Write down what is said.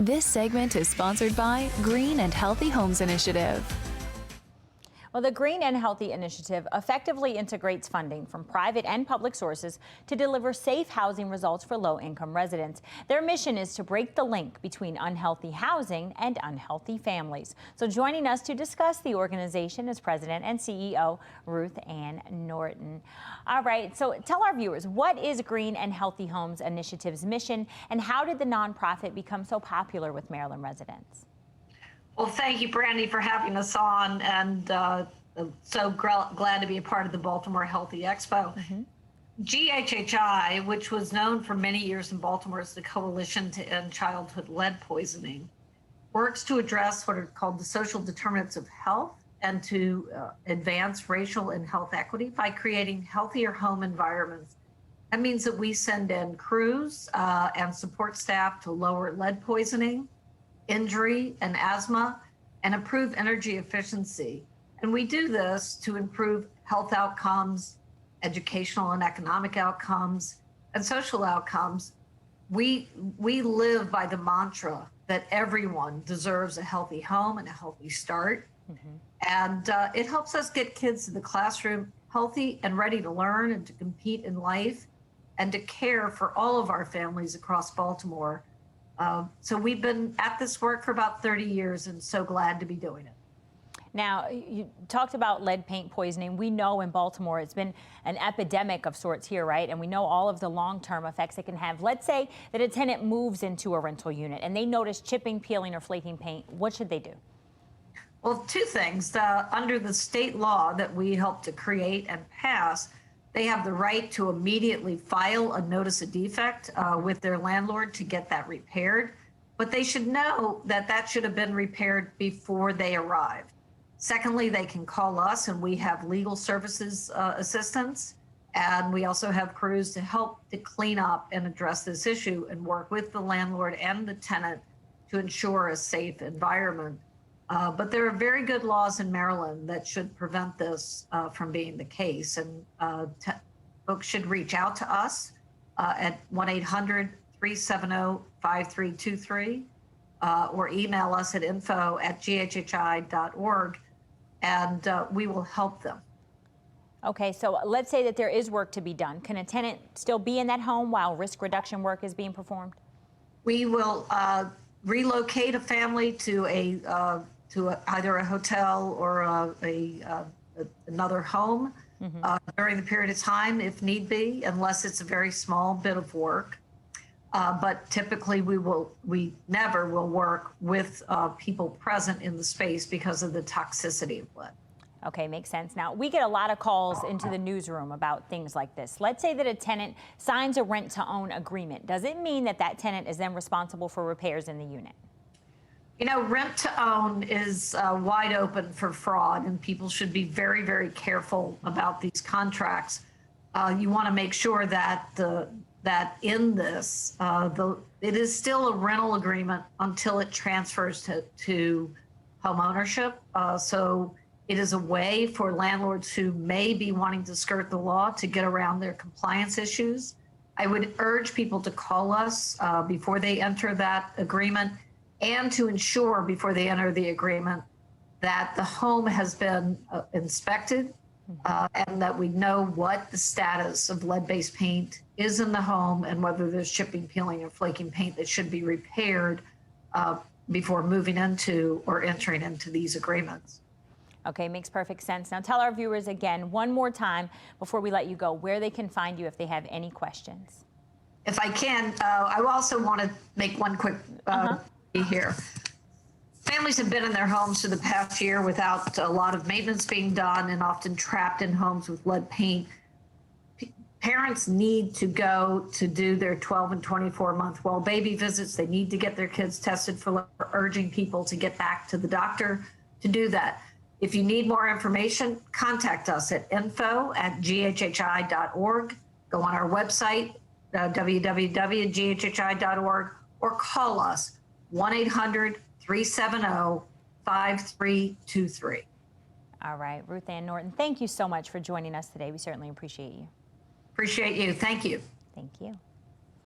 This segment is sponsored by Green and Healthy Homes Initiative. Well, the Green and Healthy Initiative effectively integrates funding from private and public sources to deliver safe housing results for low-income residents. Their mission is to break the link between unhealthy housing and unhealthy families. So joining us to discuss the organization is President and CEO Ruth Ann Norton. All right, so tell our viewers, what is Green and Healthy Homes Initiative's mission, and how did the nonprofit become so popular with Maryland residents? Well, thank you, Brandy, for having us on, and so glad to be a part of the Baltimore Healthy Expo. GHHI, which was known for many years in Baltimore as the Coalition to End Childhood Lead Poisoning, works to address what are called the social determinants of health and to advance racial and health equity by creating healthier home environments. That means that we send in crews and support staff to lower lead poisoning, injury and asthma, and improve energy efficiency. And we do this to improve health outcomes, educational and economic outcomes, and social outcomes. We live by the mantra that everyone deserves a healthy home and a healthy start. And it helps us get kids to the classroom healthy and ready to learn and to compete in life and to care for all of our families across Baltimore. So we've been at this work for about 30 years and so glad to be doing it. Now, you talked about lead paint poisoning. We know in Baltimore it's been an epidemic of sorts here, right? And we know all of the long-term effects it can have. Let's say that a tenant moves into a rental unit and they notice chipping, peeling, or flaking paint. What should they do? Well, two things. Under the state law that we helped to create and pass, they have the right to immediately file a notice of defect with their landlord to get that repaired. But they should know that that should have been repaired before they arrived. Secondly, they can call us and we have legal services assistance. And we also have crews to help to clean up and address this issue and work with the landlord and the tenant to ensure a safe environment. But there are very good laws in Maryland that should prevent this from being the case. And folks should reach out to us at 1-800-370-5323 or email us at info@ghhi.org, and we will help them. Okay, so let's say that there is work to be done. Can a tenant still be in that home while risk reduction work is being performed? We will relocate a family to either a hotel or another home during the period of time, if need be, unless it's a very small bit of work. But typically we never will work with people present in the space because of the toxicity of lead. Okay, makes sense. Now, we get a lot of calls into the newsroom about things like this. Let's say that a tenant signs a rent-to-own agreement. Does it mean that that tenant is then responsible for repairs in the unit? You know, rent-to-own is wide open for fraud, and people should be very, very careful about these contracts. You want to make sure that in this, it is still a rental agreement until it transfers to home ownership. So it is a way for landlords who may be wanting to skirt the law to get around their compliance issues. I would urge people to call us before they enter that agreement and to ensure before they enter the agreement that the home has been inspected and that we know what the status of lead-based paint is in the home and whether there's chipping, peeling, or flaking paint that should be repaired before moving into or entering into these agreements. Okay, makes perfect sense. Now tell our viewers again, one more time before we let you go, where they can find you if they have any questions. If I can, I also want to make one quick here. Families have been in their homes for the past year without a lot of maintenance being done and often trapped in homes with lead paint. Parents need to go to do their 12 and 24-month well baby visits. They need to get their kids tested for lead. We're urging people to get back to the doctor to do that. If you need more information, contact us at info@ghhi.org. Go on our website, www.ghhi.org, or call us 1-800-370-5323. All right, Ruth Ann Norton, thank you so much for joining us today. We certainly appreciate you. Appreciate you. Thank you. Thank you.